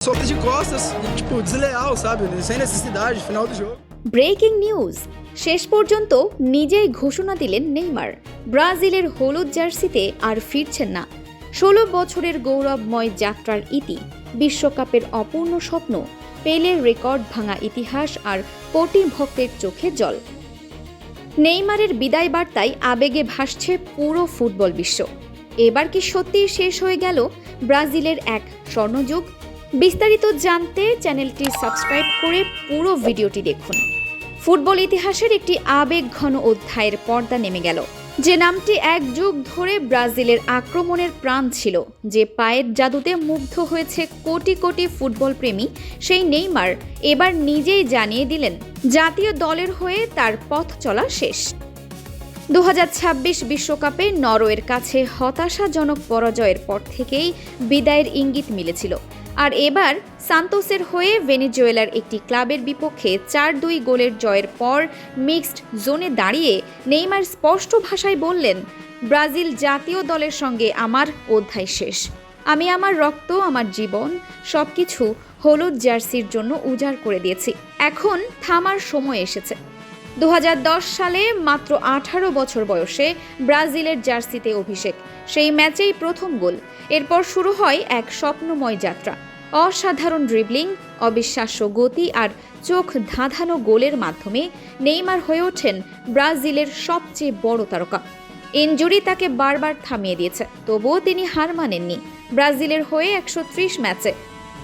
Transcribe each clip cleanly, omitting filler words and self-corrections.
Solta de costas e, desleal, sabe? Sem necessidade, final do jogo. Breaking news, শেষ পর্যন্ত নিজেই ঘোষণা দিলেন নেইমার। ব্রাজিলের হলুদ জার্সিতে আর ফিরছেন না। 16 বছরের গৌরবময় যাত্রার ইতি, বিশ্বকাপের অপূর্ণ স্বপ্ন, পেলের রেকর্ড ভাঙা ইতিহাস আর কোটি ভক্তের চোখে জল। নেইমারের বিদায় বার্তায় আবেগে ভাসছে পুরো ফুটবল বিশ্ব। এবার কি সত্যিই শেষ হয়ে গেল ব্রাজিলের এক স্বর্ণযুগ? বিস্তারিত জানতে চ্যানেলটি সাবস্ক্রাইব করে পুরো ভিডিওটি দেখুন। ফুটবল ইতিহাসের একটি আবেগঘন অধ্যায়ের পর্দা নেমে গেল। যে নামটি এক যুগ ধরে ব্রাজিলের আক্রমণের প্রাণ ছিল, যে পায়ের জাদুতে মুগ্ধ হয়েছে কোটি কোটি ফুটবল প্রেমী, সেই নেইমার এবার নিজেই জানিয়ে দিলেন জাতীয় দলের হয়ে তার পথ চলা শেষ। 2026 বিশ্বকাপে নরওয়ের কাছে হতাশাজনক পরাজয়ের পর থেকেই বিদায়ের ইঙ্গিত মিলেছিল। আর এবার সান্তোসের হয়ে ভেনেজুয়েলার একটি ক্লাবের বিপক্ষে 4-2 গোলের জয়ের পর মিক্সড জোনে দাঁড়িয়ে নেইমার স্পষ্ট ভাষায় বললেন, ব্রাজিল জাতীয় দলের সঙ্গে আমার অধ্যায় শেষ। আমি আমার রক্ত, আমার জীবন সবকিছু হলুদ জার্সির জন্য উজাড় করে দিয়েছি। এখন থামার সময় এসেছে। 2010 সালে মাত্র 18 বছর বয়সে ব্রাজিলের জার্সিতে অভিষেক, সেই ম্যাচেই প্রথম গোল। এরপর শুরু হয় এক স্বপ্নময় যাত্রা। অসাধারণ ড্রিবলিং, অবিশ্বাস্য গতি আর চোখ ধাঁধানো গোলের মাধ্যমে নেইমার হয়ে ওঠেন ব্রাজিলের সবচেয়ে বড় তারকা। ইনজুরি তাকে বারবার থামিয়ে দিয়েছে, তবুও তিনি হার মানেননি। ব্রাজিলের হয়ে 130 ম্যাচে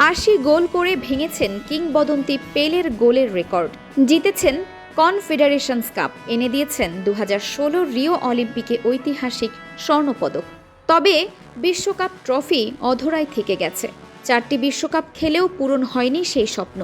80 গোল করে ভেঙেছেন কিংবদন্তি পেলের গোলের রেকর্ড, জিতেছেন কনফেডারেশনস কাপ, এনে দিয়েছেন 2016 রিও অলিম্পিকে ঐতিহাসিক স্বর্ণপদক। তবে বিশ্বকাপ ট্রফি অধরাই থেকে গেছে। 4টি বিশ্বকাপ খেলেও পূরণ হয়নি সেই স্বপ্ন।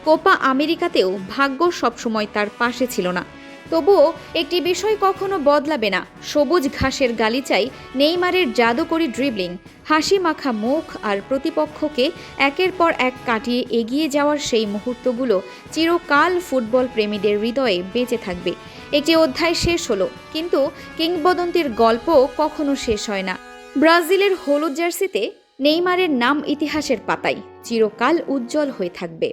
কোপা আমেরিকাতেও ভাগ্য সবসময় তার পাশে ছিল না। তবুও একটি বিষয় কখনো বদলাবে না, সবুজ ঘাসের গালিচায় নেইমারের জাদুকরী ড্রিবলিং, হাসি মাখা মুখ আর প্রতিপক্ষকে একের পর এক কাটিয়ে এগিয়ে যাওয়ার সেই মুহূর্তগুলো চিরকাল ফুটবল প্রেমীদের হৃদয়ে বেঁচে থাকবে। একটি অধ্যায় শেষ হলো, কিন্তু কিংবদন্তির গল্প কখনো শেষ হয় না। ব্রাজিলের হলুদ জার্সিতে নেইমারের নাম ইতিহাসের পাতায় চিরকাল উজ্জ্বল হয়ে থাকবে।